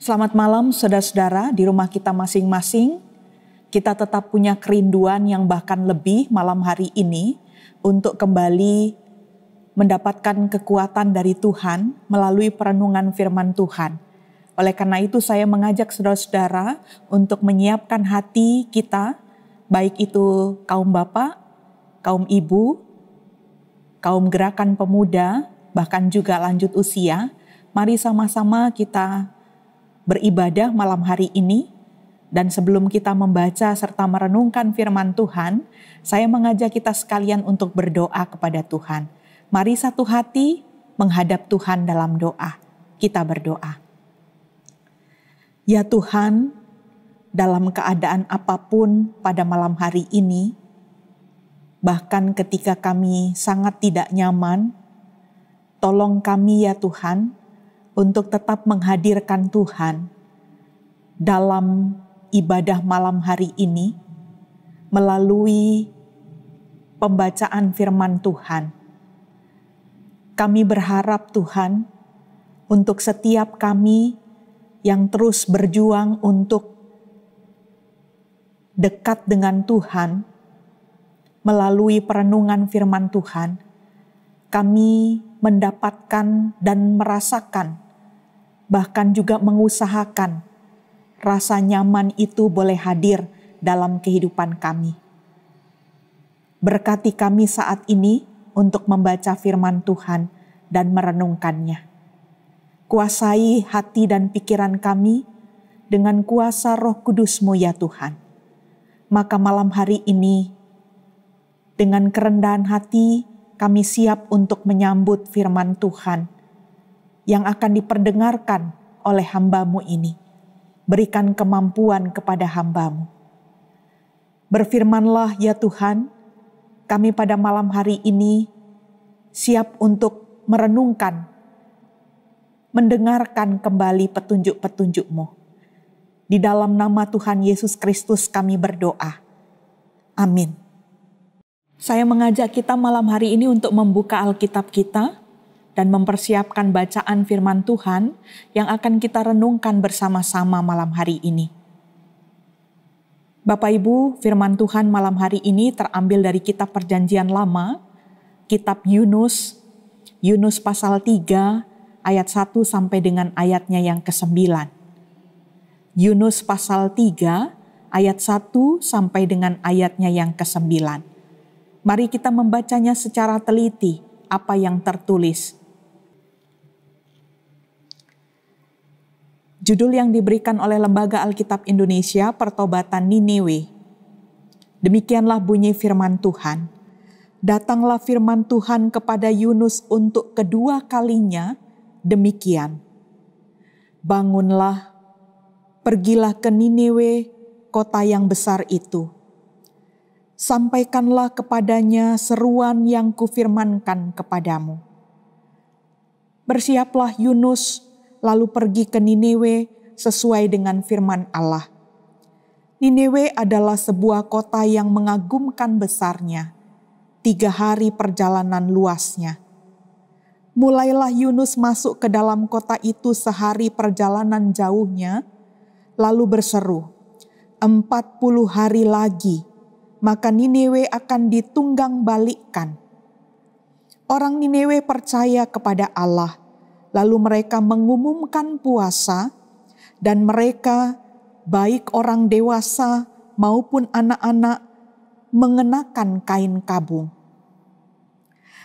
Selamat malam saudara-saudara di rumah kita masing-masing. Kita tetap punya kerinduan yang bahkan lebih malam hari ini untuk kembali mendapatkan kekuatan dari Tuhan melalui perenungan firman Tuhan. Oleh karena itu saya mengajak saudara-saudara untuk menyiapkan hati kita, baik itu kaum bapak, kaum ibu, kaum gerakan pemuda, bahkan juga lanjut usia. Mari sama-sama kita beribadah malam hari ini, dan sebelum kita membaca serta merenungkan firman Tuhan, saya mengajak kita sekalian untuk berdoa kepada Tuhan. Mari satu hati menghadap Tuhan dalam doa. Kita berdoa. Ya Tuhan, dalam keadaan apapun pada malam hari ini, bahkan ketika kami sangat tidak nyaman, tolong kami ya Tuhan, untuk tetap menghadirkan Tuhan dalam ibadah malam hari ini melalui pembacaan firman Tuhan. Kami berharap Tuhan untuk setiap kami yang terus berjuang untuk dekat dengan Tuhan melalui perenungan firman Tuhan, kami mendapatkan dan merasakan, bahkan juga mengusahakan rasa nyaman itu boleh hadir dalam kehidupan kami. Berkati kami saat ini untuk membaca firman Tuhan dan merenungkannya. Kuasai hati dan pikiran kami dengan kuasa Roh Kudus-Mu ya Tuhan. Maka malam hari ini, dengan kerendahan hati, kami siap untuk menyambut firman Tuhan yang akan diperdengarkan oleh hamba-Mu ini. Berikan kemampuan kepada hamba-Mu. Berfirmanlah ya Tuhan, kami pada malam hari ini siap untuk merenungkan, mendengarkan kembali petunjuk-petunjuk-Mu. Di dalam nama Tuhan Yesus Kristus kami berdoa. Amin. Saya mengajak kita malam hari ini untuk membuka Alkitab kita dan mempersiapkan bacaan firman Tuhan yang akan kita renungkan bersama-sama malam hari ini. Bapak Ibu, firman Tuhan malam hari ini terambil dari kitab Perjanjian Lama, kitab Yunus pasal 3 ayat 1 sampai dengan ayatnya yang ke-9. Yunus pasal 3 ayat 1 sampai dengan ayatnya yang ke-9. Mari kita membacanya secara teliti apa yang tertulis. Judul yang diberikan oleh Lembaga Alkitab Indonesia, Pertobatan Niniwe. Demikianlah bunyi firman Tuhan. Datanglah firman Tuhan kepada Yunus untuk kedua kalinya, demikian. Bangunlah, pergilah ke Niniwe, kota yang besar itu. Sampaikanlah kepadanya seruan yang kufirmankan kepadamu. Bersiaplah Yunus, lalu pergi ke Niniwe sesuai dengan firman Allah. Niniwe adalah sebuah kota yang mengagumkan besarnya, 3 hari perjalanan luasnya. Mulailah Yunus masuk ke dalam kota itu sehari perjalanan jauhnya, lalu berseru, 40 hari lagi, maka Niniwe akan ditunggang balikkan. Orang Niniwe percaya kepada Allah, lalu mereka mengumumkan puasa, dan mereka, baik orang dewasa maupun anak-anak, mengenakan kain kabung.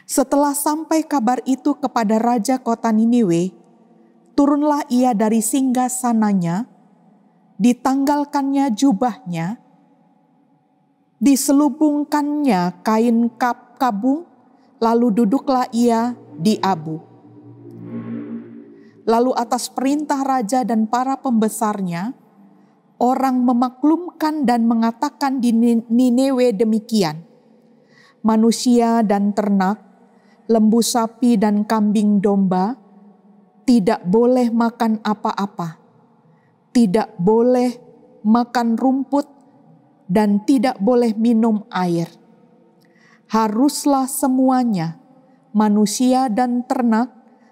Setelah sampai kabar itu kepada raja kota Niniwe, turunlah ia dari singgasananya, ditanggalkannya jubahnya, diselubungkannya kain kabung, lalu duduklah ia di abu. Lalu atas perintah raja dan para pembesarnya, orang memaklumkan dan mengatakan di Niniwe demikian. Manusia dan ternak, lembu sapi dan kambing domba, tidak boleh makan apa-apa. Tidak boleh makan rumput dan tidak boleh minum air. Haruslah semuanya, manusia dan ternak,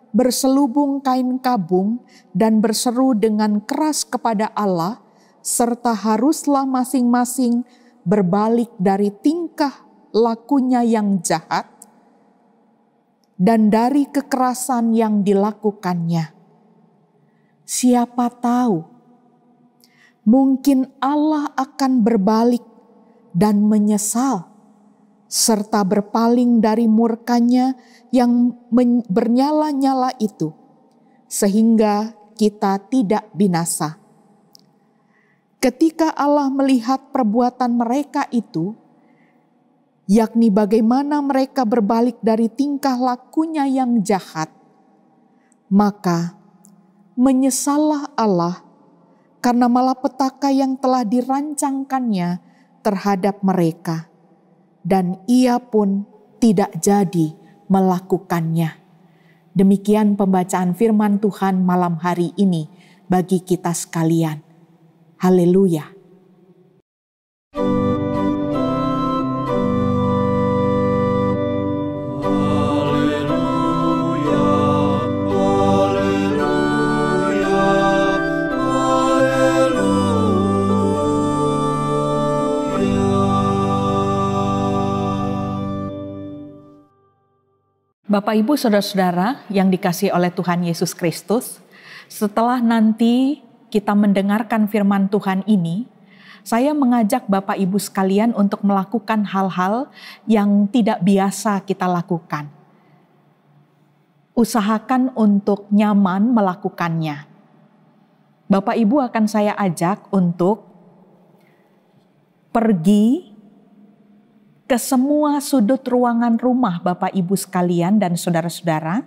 berselubung kain kabung dan berseru dengan keras kepada Allah, serta haruslah masing-masing berbalik dari tingkah lakunya yang jahat dan dari kekerasan yang dilakukannya. Siapa tahu, mungkin Allah akan berbalik dan menyesal, serta berpaling dari murkanya yang bernyala-nyala itu, sehingga kita tidak binasa. Ketika Allah melihat perbuatan mereka itu, yakni bagaimana mereka berbalik dari tingkah lakunya yang jahat, maka menyesallah Allah karena malapetaka yang telah dirancangkannya terhadap mereka, dan Ia pun tidak jadi melakukannya. Demikian pembacaan firman Tuhan malam hari ini bagi kita sekalian. Haleluya. Bapak, Ibu, Saudara-saudara yang dikasihi oleh Tuhan Yesus Kristus, setelah nanti kita mendengarkan firman Tuhan ini, saya mengajak Bapak Ibu sekalian untuk melakukan hal-hal yang tidak biasa kita lakukan. Usahakan untuk nyaman melakukannya. Bapak Ibu akan saya ajak untuk pergi ke semua sudut ruangan rumah Bapak Ibu sekalian dan saudara-saudara,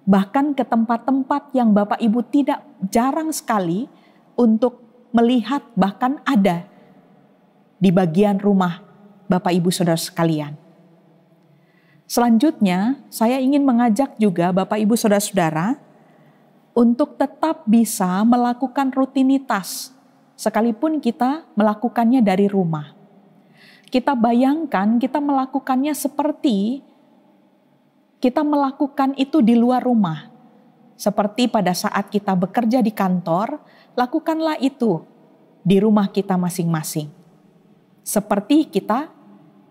bahkan ke tempat-tempat yang Bapak Ibu tidak jarang sekali untuk melihat, bahkan ada di bagian rumah Bapak Ibu saudara sekalian. Selanjutnya, saya ingin mengajak juga Bapak Ibu saudara-saudara untuk tetap bisa melakukan rutinitas, sekalipun kita melakukannya dari rumah. Kita bayangkan kita melakukannya seperti kita melakukan itu di luar rumah. Seperti pada saat kita bekerja di kantor, lakukanlah itu di rumah kita masing-masing. Seperti kita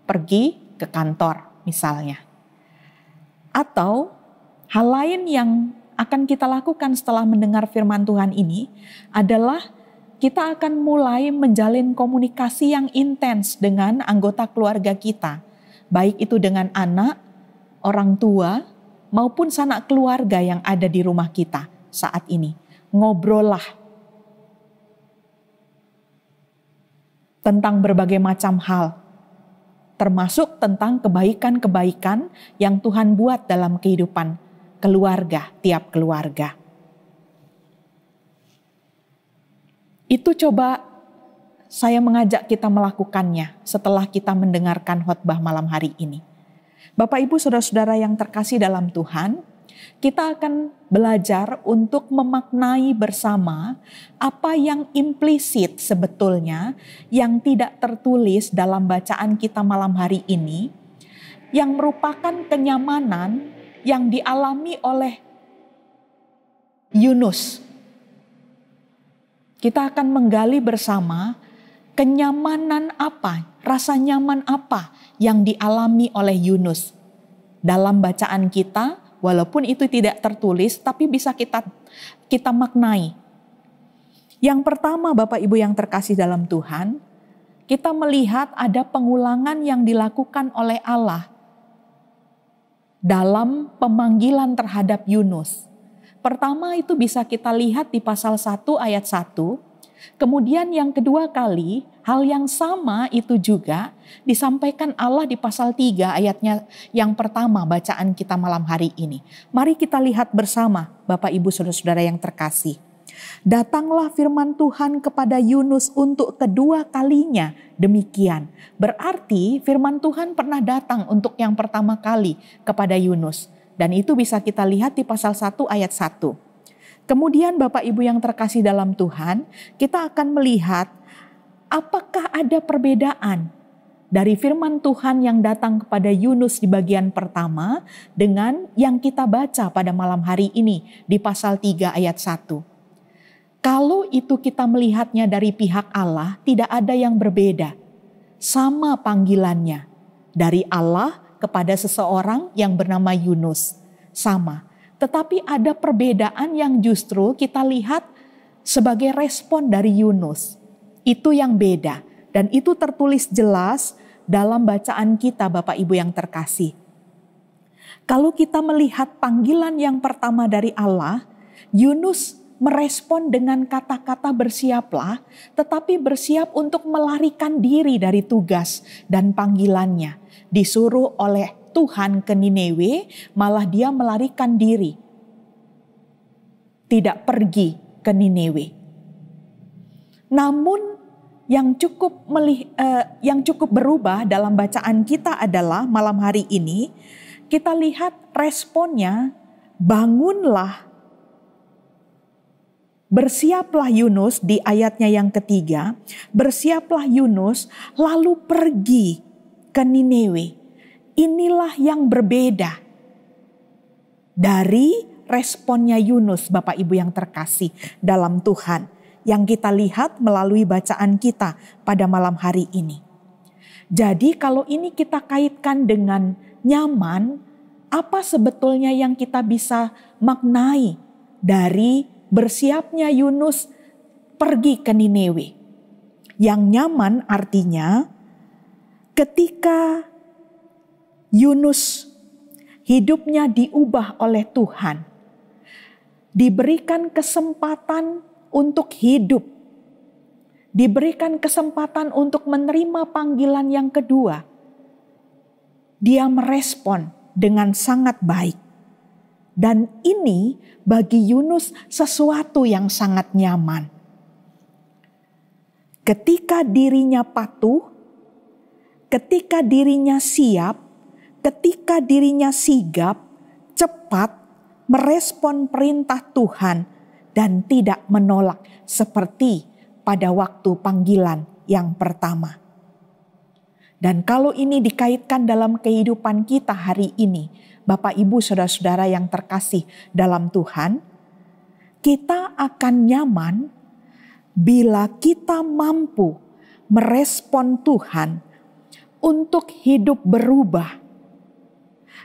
pergi ke kantor misalnya. Atau hal lain yang akan kita lakukan setelah mendengar firman Tuhan ini adalah kita akan mulai menjalin komunikasi yang intens dengan anggota keluarga kita. Baik itu dengan anak, orang tua, maupun sanak keluarga yang ada di rumah kita saat ini. Ngobrollah tentang berbagai macam hal, termasuk tentang kebaikan-kebaikan yang Tuhan buat dalam kehidupan keluarga, tiap keluarga. Itu coba saya mengajak kita melakukannya setelah kita mendengarkan khotbah malam hari ini. Bapak, Ibu, Saudara-saudara yang terkasih dalam Tuhan, kita akan belajar untuk memaknai bersama apa yang implisit sebetulnya yang tidak tertulis dalam bacaan kita malam hari ini, yang merupakan kenyamanan yang dialami oleh Yunus. Kita akan menggali bersama kenyamanan apa, rasa nyaman apa yang dialami oleh Yunus. Dalam bacaan kita, walaupun itu tidak tertulis, tapi bisa kita maknai. Yang pertama, Bapak Ibu yang terkasih dalam Tuhan, kita melihat ada pengulangan yang dilakukan oleh Allah dalam pemanggilan terhadap Yunus. Pertama itu bisa kita lihat di pasal 1 ayat 1. Kemudian yang kedua kali hal yang sama itu juga disampaikan Allah di pasal 3 ayatnya yang pertama bacaan kita malam hari ini. Mari kita lihat bersama Bapak Ibu Saudara-saudara yang terkasih. Datanglah firman Tuhan kepada Yunus untuk kedua kalinya demikian. Berarti firman Tuhan pernah datang untuk yang pertama kali kepada Yunus. Dan itu bisa kita lihat di pasal 1 ayat 1. Kemudian Bapak Ibu yang terkasih dalam Tuhan, kita akan melihat apakah ada perbedaan dari firman Tuhan yang datang kepada Yunus di bagian pertama dengan yang kita baca pada malam hari ini di pasal 3 ayat 1. Kalau itu kita melihatnya dari pihak Allah, tidak ada yang berbeda. Sama panggilannya dari Allah kepada seseorang yang bernama Yunus. Sama. Tetapi ada perbedaan yang justru kita lihat sebagai respon dari Yunus. Itu yang beda. Dan itu tertulis jelas dalam bacaan kita Bapak Ibu yang terkasih. Kalau kita melihat panggilan yang pertama dari Allah, Yunus merespon dengan kata-kata bersiaplah, tetapi bersiap untuk melarikan diri dari tugas dan panggilannya. Disuruh oleh Tuhan ke Niniwe, malah dia melarikan diri. Tidak pergi ke Niniwe. Namun yang cukup berubah dalam bacaan kita adalah malam hari ini, kita lihat responnya, bangunlah, bersiaplah Yunus di ayatnya yang ketiga, bersiaplah Yunus lalu pergi ke Niniwe. Inilah yang berbeda dari responnya Yunus Bapak Ibu yang terkasih dalam Tuhan. Yang kita lihat melalui bacaan kita pada malam hari ini. Jadi kalau ini kita kaitkan dengan nyaman, apa sebetulnya yang kita bisa maknai dari bersiapnya Yunus pergi ke Niniwe? Yang nyaman artinya ketika Yunus hidupnya diubah oleh Tuhan, diberikan kesempatan untuk hidup, diberikan kesempatan untuk menerima panggilan yang kedua, dia merespon dengan sangat baik. Dan ini bagi Yunus sesuatu yang sangat nyaman. Ketika dirinya patuh, ketika dirinya siap, ketika dirinya sigap, cepat merespon perintah Tuhan, dan tidak menolak seperti pada waktu panggilan yang pertama. Dan kalau ini dikaitkan dalam kehidupan kita hari ini, Bapak Ibu Saudara-saudara yang terkasih dalam Tuhan, kita akan nyaman bila kita mampu merespon Tuhan untuk hidup berubah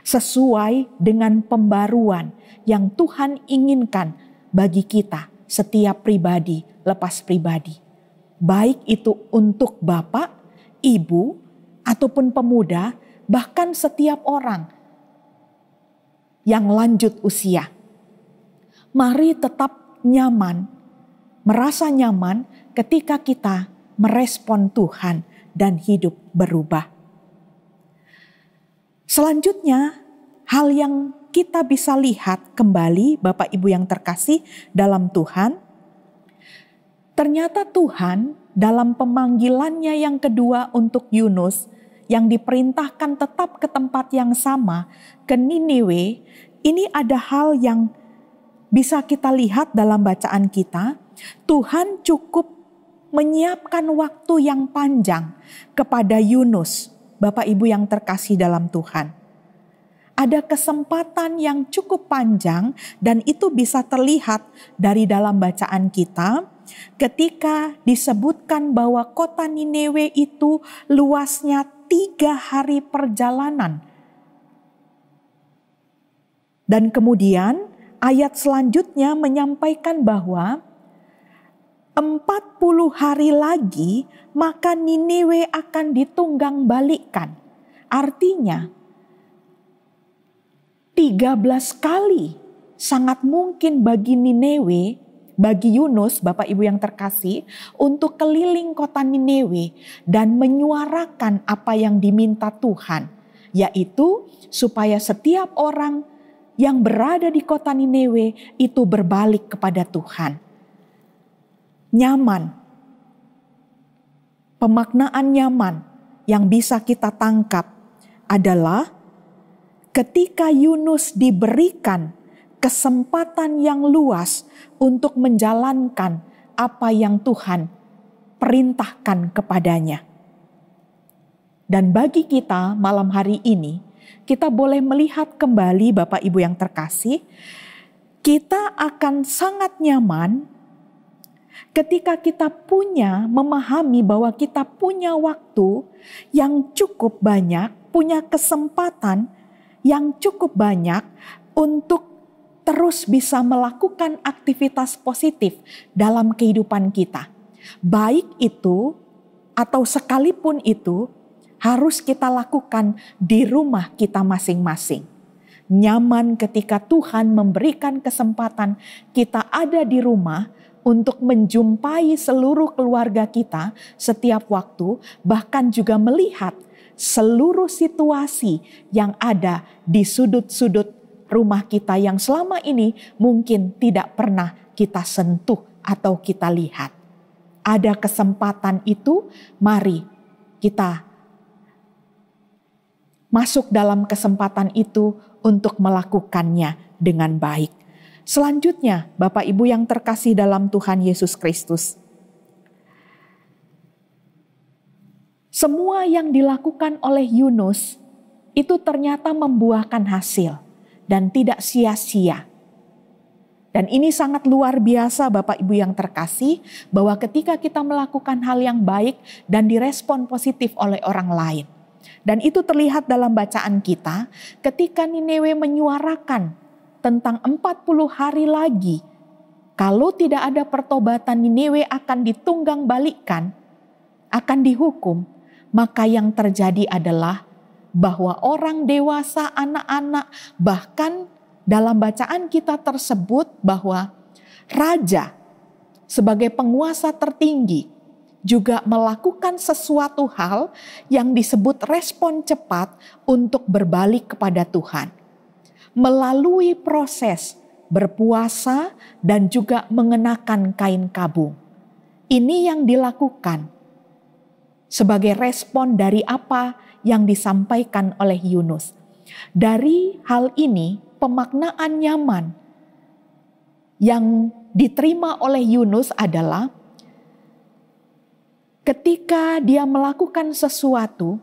sesuai dengan pembaruan yang Tuhan inginkan bagi kita setiap pribadi lepas pribadi. Baik itu untuk bapak, ibu, ataupun pemuda, bahkan setiap orang yang lanjut usia. Mari tetap nyaman, merasa nyaman ketika kita merespon Tuhan dan hidup berubah. Selanjutnya, hal yang kita bisa lihat kembali Bapak Ibu yang terkasih dalam Tuhan. Ternyata Tuhan dalam pemanggilannya yang kedua untuk Yunus yang diperintahkan tetap ke tempat yang sama, ke Niniwe, ini ada hal yang bisa kita lihat dalam bacaan kita. Tuhan cukup menyiapkan waktu yang panjang kepada Yunus, Bapak Ibu yang terkasih dalam Tuhan. Ada kesempatan yang cukup panjang dan itu bisa terlihat dari dalam bacaan kita ketika disebutkan bahwa kota Niniwe itu luasnya 3 hari perjalanan. Dan kemudian ayat selanjutnya menyampaikan bahwa 40 hari lagi maka Niniwe akan ditunggang balikkan. Artinya 13 kali sangat mungkin bagi Niniwe, bagi Yunus, Bapak Ibu yang terkasih, untuk keliling kota Niniwe dan menyuarakan apa yang diminta Tuhan, yaitu supaya setiap orang yang berada di kota Niniwe itu berbalik kepada Tuhan. Nyaman, pemaknaan nyaman yang bisa kita tangkap adalah ketika Yunus diberikan kesempatan yang luas untuk menjalankan apa yang Tuhan perintahkan kepadanya. Dan bagi kita malam hari ini, kita boleh melihat kembali Bapak Ibu yang terkasih, kita akan sangat nyaman ketika kita memahami bahwa kita punya waktu yang cukup banyak, punya kesempatan yang cukup banyak untuk terus bisa melakukan aktivitas positif dalam kehidupan kita. Baik itu atau sekalipun itu harus kita lakukan di rumah kita masing-masing. Nyaman ketika Tuhan memberikan kesempatan kita ada di rumah untuk menjumpai seluruh keluarga kita setiap waktu, bahkan juga melihat seluruh situasi yang ada di sudut-sudut rumah kita yang selama ini mungkin tidak pernah kita sentuh atau kita lihat. Ada kesempatan itu, mari kita masuk dalam kesempatan itu untuk melakukannya dengan baik. Selanjutnya, Bapak Ibu yang terkasih dalam Tuhan Yesus Kristus, semua yang dilakukan oleh Yunus itu ternyata membuahkan hasil dan tidak sia-sia. Dan ini sangat luar biasa Bapak Ibu yang terkasih, bahwa ketika kita melakukan hal yang baik dan direspon positif oleh orang lain. Dan itu terlihat dalam bacaan kita ketika Niniwe menyuarakan tentang 40 hari lagi, kalau tidak ada pertobatan Niniwe akan ditunggang balikkan, akan dihukum. Maka yang terjadi adalah bahwa orang dewasa, anak-anak, bahkan dalam bacaan kita tersebut bahwa raja sebagai penguasa tertinggi juga melakukan sesuatu hal yang disebut respon cepat untuk berbalik kepada Tuhan. Melalui proses berpuasa dan juga mengenakan kain kabung. Ini yang dilakukan sebagai respon dari apa yang disampaikan oleh Yunus. Dari hal ini, pemaknaan nyaman yang diterima oleh Yunus adalah ketika dia melakukan sesuatu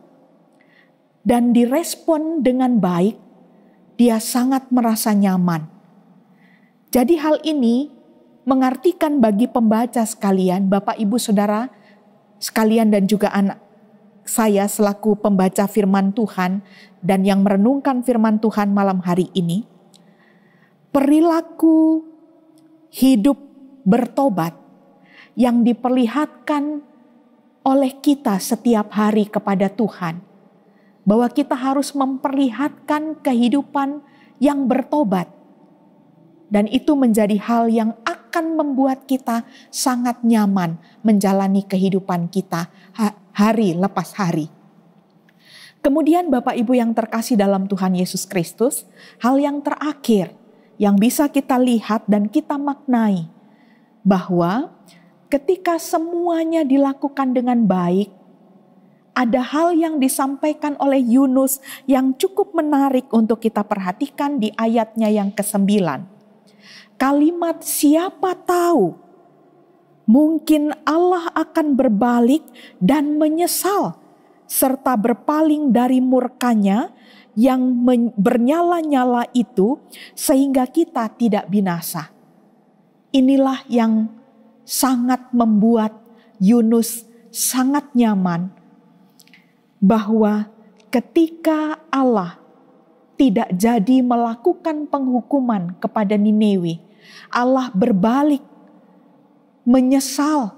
dan direspon dengan baik, dia sangat merasa nyaman. Jadi hal ini mengartikan bagi pembaca sekalian, Bapak Ibu Saudara sekalian dan juga anak saya selaku pembaca firman Tuhan dan yang merenungkan firman Tuhan malam hari ini, perilaku hidup bertobat yang diperlihatkan oleh kita setiap hari kepada Tuhan, bahwa kita harus memperlihatkan kehidupan yang bertobat. Dan itu menjadi hal yang akan membuat kita sangat nyaman menjalani kehidupan kita hari lepas hari. Kemudian Bapak Ibu yang terkasih dalam Tuhan Yesus Kristus, hal yang terakhir yang bisa kita lihat dan kita maknai, bahwa ketika semuanya dilakukan dengan baik, ada hal yang disampaikan oleh Yunus yang cukup menarik untuk kita perhatikan di ayatnya yang ke-9. Kalimat siapa tahu, mungkin Allah akan berbalik dan menyesal serta berpaling dari murkanya yang bernyala-nyala itu sehingga kita tidak binasa. Inilah yang sangat membuat Yunus sangat nyaman, bahwa ketika Allah tidak jadi melakukan penghukuman kepada Niniwe, Allah berbalik menyesal.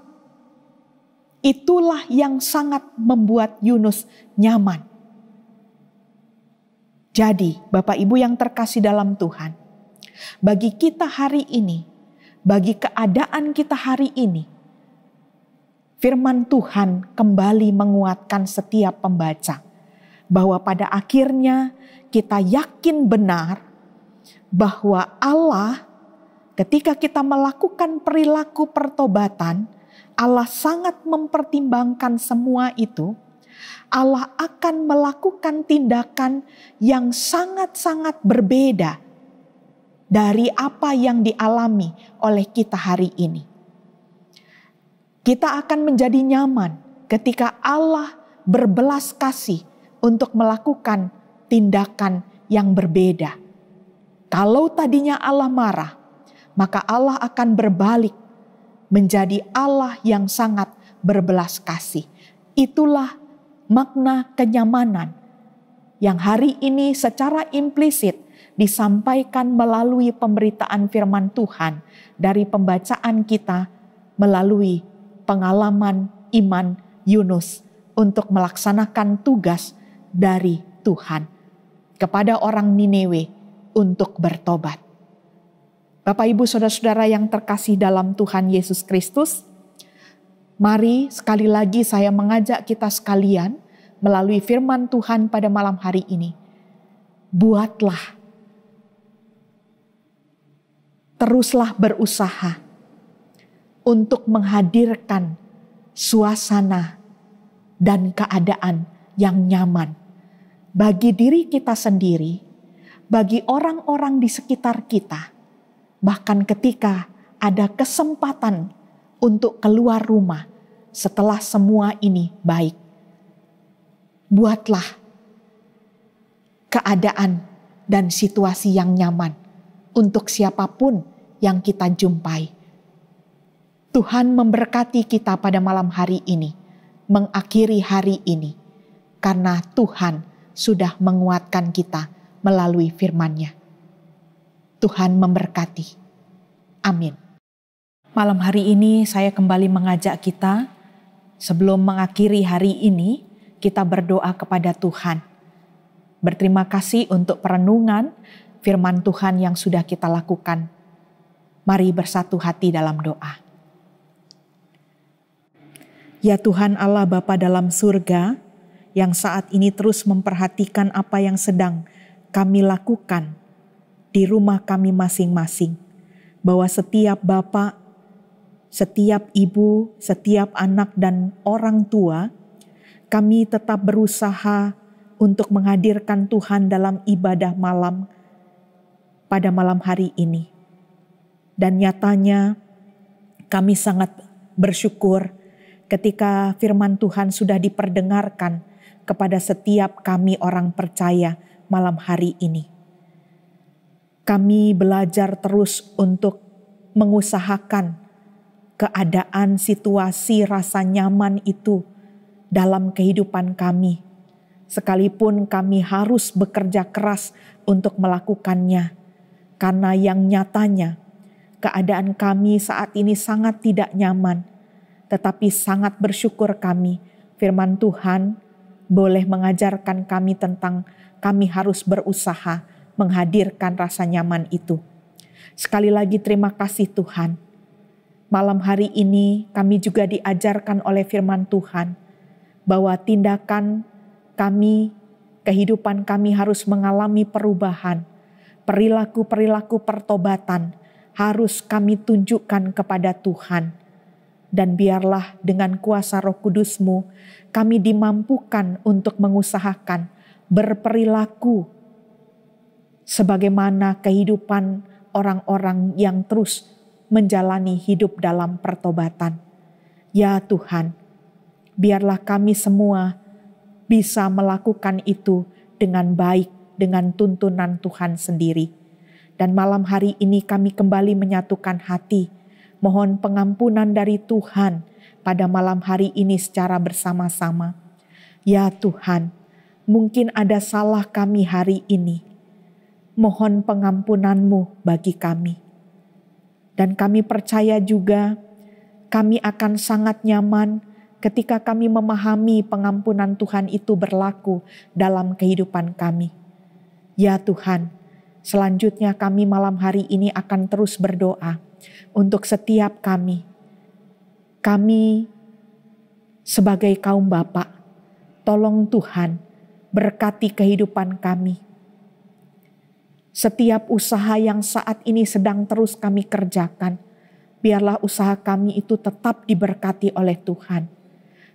Itulah yang sangat membuat Yunus nyaman. Jadi Bapak Ibu yang terkasih dalam Tuhan, bagi kita hari ini, bagi keadaan kita hari ini, firman Tuhan kembali menguatkan setiap pembaca bahwa pada akhirnya kita yakin benar bahwa Allah ketika kita melakukan perilaku pertobatan, Allah sangat mempertimbangkan semua itu. Allah akan melakukan tindakan yang sangat-sangat berbeda dari apa yang dialami oleh kita hari ini. Kita akan menjadi nyaman ketika Allah berbelas kasih untuk melakukan tindakan yang berbeda. Kalau tadinya Allah marah, maka Allah akan berbalik menjadi Allah yang sangat berbelas kasih. Itulah makna kenyamanan yang hari ini secara implisit disampaikan melalui pemberitaan firman Tuhan dari pembacaan kita melalui pengalaman iman Yunus untuk melaksanakan tugas dari Tuhan kepada orang Niniwe untuk bertobat. Bapak, Ibu, Saudara-saudara yang terkasih dalam Tuhan Yesus Kristus, mari sekali lagi saya mengajak kita sekalian melalui firman Tuhan pada malam hari ini. Buatlah, teruslah berusaha untuk menghadirkan suasana dan keadaan yang nyaman bagi diri kita sendiri, bagi orang-orang di sekitar kita, bahkan ketika ada kesempatan untuk keluar rumah setelah semua ini baik. Buatlah keadaan dan situasi yang nyaman untuk siapapun yang kita jumpai. Tuhan memberkati kita pada malam hari ini, mengakhiri hari ini, karena Tuhan sudah menguatkan kita melalui firman-Nya. Tuhan memberkati. Amin. Malam hari ini saya kembali mengajak kita, sebelum mengakhiri hari ini, kita berdoa kepada Tuhan. Berterima kasih untuk perenungan firman Tuhan yang sudah kita lakukan. Mari bersatu hati dalam doa. Ya Tuhan Allah Bapa dalam surga, yang saat ini terus memperhatikan apa yang sedang kami lakukan di rumah kami masing-masing. Bahwa setiap bapak, setiap ibu, setiap anak dan orang tua, kami tetap berusaha untuk menghadirkan Tuhan dalam ibadah malam pada malam hari ini. Dan nyatanya kami sangat bersyukur ketika firman Tuhan sudah diperdengarkan kepada setiap kami orang percaya malam hari ini. Kami belajar terus untuk mengusahakan keadaan, situasi, rasa nyaman itu dalam kehidupan kami. Sekalipun kami harus bekerja keras untuk melakukannya. Karena yang nyatanya keadaan kami saat ini sangat tidak nyaman. Tetapi sangat bersyukur kami firman Tuhan boleh mengajarkan kami tentang kami harus berusaha menghadirkan rasa nyaman itu. Sekali lagi terima kasih Tuhan. Malam hari ini kami juga diajarkan oleh firman Tuhan bahwa tindakan kami, kehidupan kami harus mengalami perubahan. Perilaku-perilaku pertobatan harus kami tunjukkan kepada Tuhan. Dan biarlah dengan kuasa Roh Kudus-Mu kami dimampukan untuk mengusahakan berperilaku sebagaimana kehidupan orang-orang yang terus menjalani hidup dalam pertobatan. Ya Tuhan, biarlah kami semua bisa melakukan itu dengan baik, dengan tuntunan Tuhan sendiri. Dan malam hari ini kami kembali menyatukan hati, mohon pengampunan dari Tuhan pada malam hari ini secara bersama-sama. Ya Tuhan, mungkin ada salah kami hari ini. Mohon pengampunan-Mu bagi kami. Dan kami percaya juga kami akan sangat nyaman ketika kami memahami pengampunan Tuhan itu berlaku dalam kehidupan kami. Ya Tuhan, selanjutnya kami malam hari ini akan terus berdoa untuk setiap kami. Kami sebagai kaum bapak, tolong Tuhan berkati kehidupan kami. Setiap usaha yang saat ini sedang terus kami kerjakan, biarlah usaha kami itu tetap diberkati oleh Tuhan.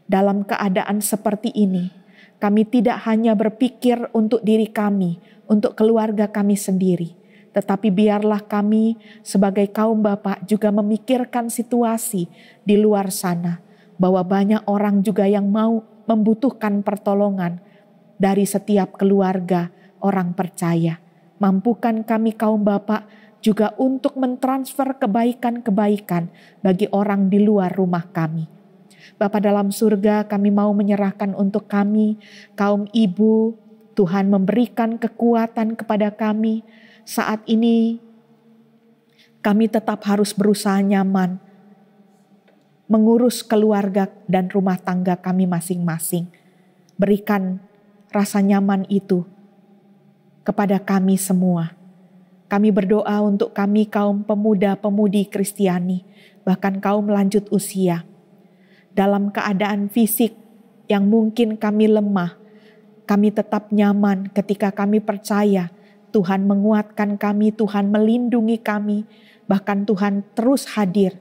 Dalam keadaan seperti ini, kami tidak hanya berpikir untuk diri kami, untuk keluarga kami sendiri, tetapi biarlah kami sebagai kaum bapak juga memikirkan situasi di luar sana, bahwa banyak orang juga yang mau membutuhkan pertolongan dari setiap keluarga orang percaya. Mampukan kami kaum Bapak juga untuk mentransfer kebaikan-kebaikan bagi orang di luar rumah kami. Bapa dalam surga, kami mau menyerahkan untuk kami, kaum ibu, Tuhan memberikan kekuatan kepada kami. Saat ini kami tetap harus berusaha nyaman, mengurus keluarga dan rumah tangga kami masing-masing. Berikan rasa nyaman itu kepada kami semua. Kami berdoa untuk kami kaum pemuda-pemudi Kristiani, bahkan kaum lanjut usia. Dalam keadaan fisik yang mungkin kami lemah, kami tetap nyaman ketika kami percaya Tuhan menguatkan kami, Tuhan melindungi kami, bahkan Tuhan terus hadir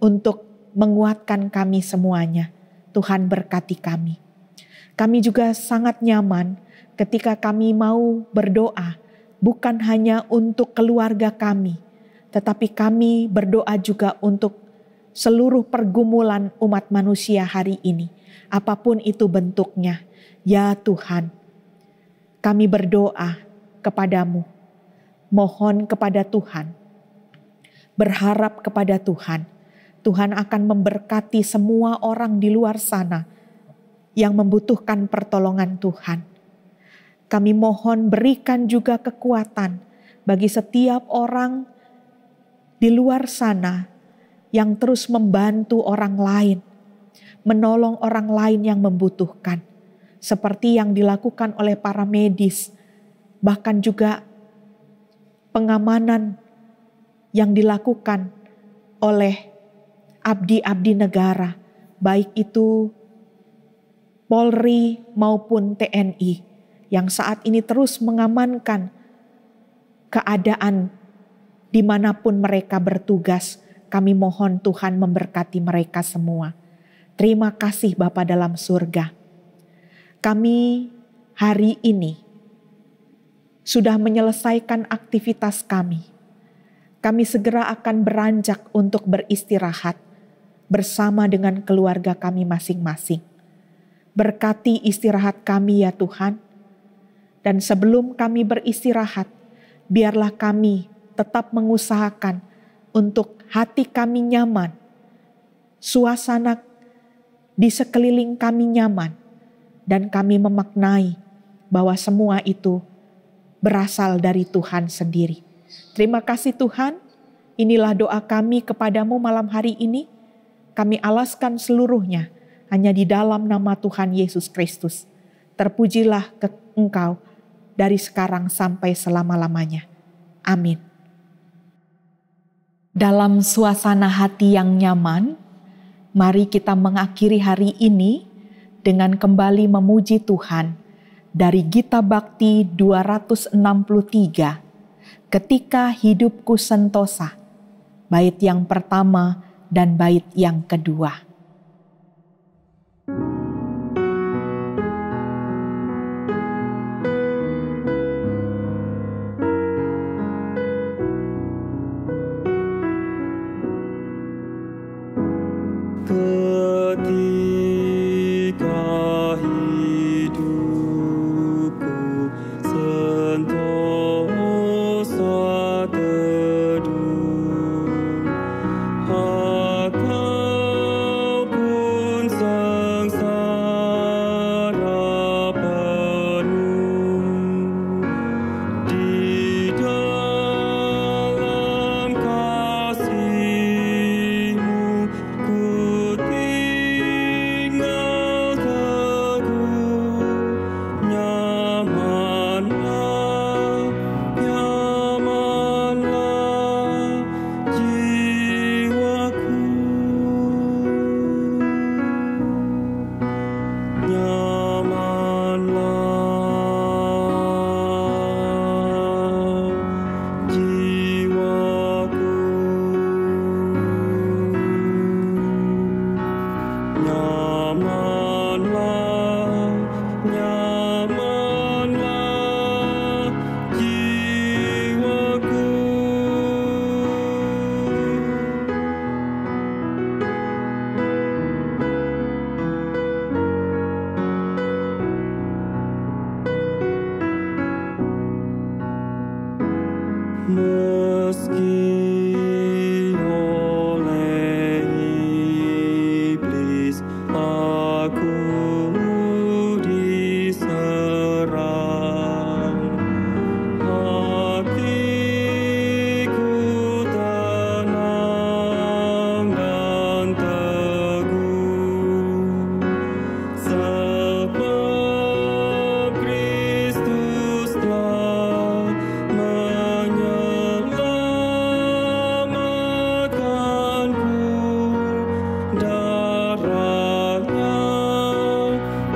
untuk menguatkan kami semuanya. Tuhan berkati kami. Kami juga sangat nyaman ketika kami mau berdoa, bukan hanya untuk keluarga kami, tetapi kami berdoa juga untuk seluruh pergumulan umat manusia hari ini, apapun itu bentuknya. Ya Tuhan, kami berdoa kepadamu, mohon kepada Tuhan, berharap kepada Tuhan. Tuhan akan memberkati semua orang di luar sana yang membutuhkan pertolongan Tuhan. Kami mohon berikan juga kekuatan bagi setiap orang di luar sana yang terus membantu orang lain, menolong orang lain yang membutuhkan. Seperti yang dilakukan oleh para medis, bahkan juga pengamanan yang dilakukan oleh abdi-abdi negara, baik itu Polri maupun TNI, yang saat ini terus mengamankan keadaan dimanapun mereka bertugas. Kami mohon Tuhan memberkati mereka semua. Terima kasih Bapa dalam surga. Kami hari ini sudah menyelesaikan aktivitas kami. Kami segera akan beranjak untuk beristirahat bersama dengan keluarga kami masing-masing. Berkati istirahat kami ya Tuhan. Dan sebelum kami beristirahat, biarlah kami tetap mengusahakan untuk hati kami nyaman, suasana di sekeliling kami nyaman, dan kami memaknai bahwa semua itu berasal dari Tuhan sendiri. Terima kasih Tuhan, inilah doa kami kepadamu malam hari ini. Kami alaskan seluruhnya hanya di dalam nama Tuhan Yesus Kristus. Terpujilah Engkau dari sekarang sampai selama-lamanya. Amin. Dalam suasana hati yang nyaman, mari kita mengakhiri hari ini dengan kembali memuji Tuhan dari Gita Bakti 263, Ketika Hidupku Sentosa, bait yang pertama dan bait yang kedua. Ketika hidupku sentosa teduh, akan Meski oleh iblis aku diserang, hatiku tenang dan teguh, sebab Kristus telah menyelamatkanku, darahnya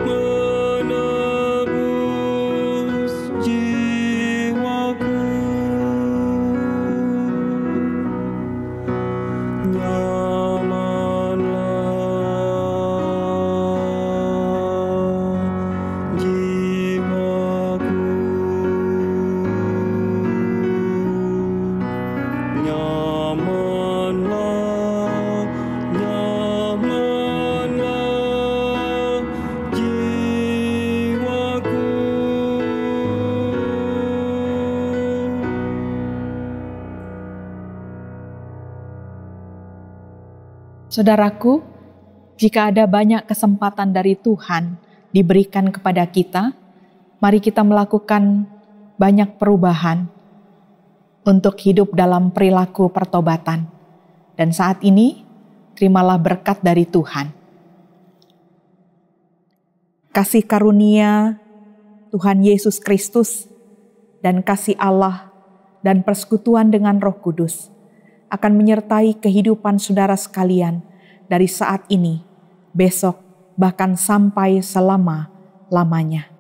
menebus jiwaku. Nyamanlah jiwaku, nyamanlah, nyamanlah jiwaku. Saudaraku, jika ada banyak kesempatan dari Tuhan diberikan kepada kita, mari kita melakukan banyak perubahan untuk hidup dalam perilaku pertobatan. Dan saat ini, terimalah berkat dari Tuhan. Kasih karunia Tuhan Yesus Kristus dan kasih Allah dan persekutuan dengan Roh Kudus akan menyertai kehidupan saudara sekalian dari saat ini, besok, bahkan sampai selama-lamanya.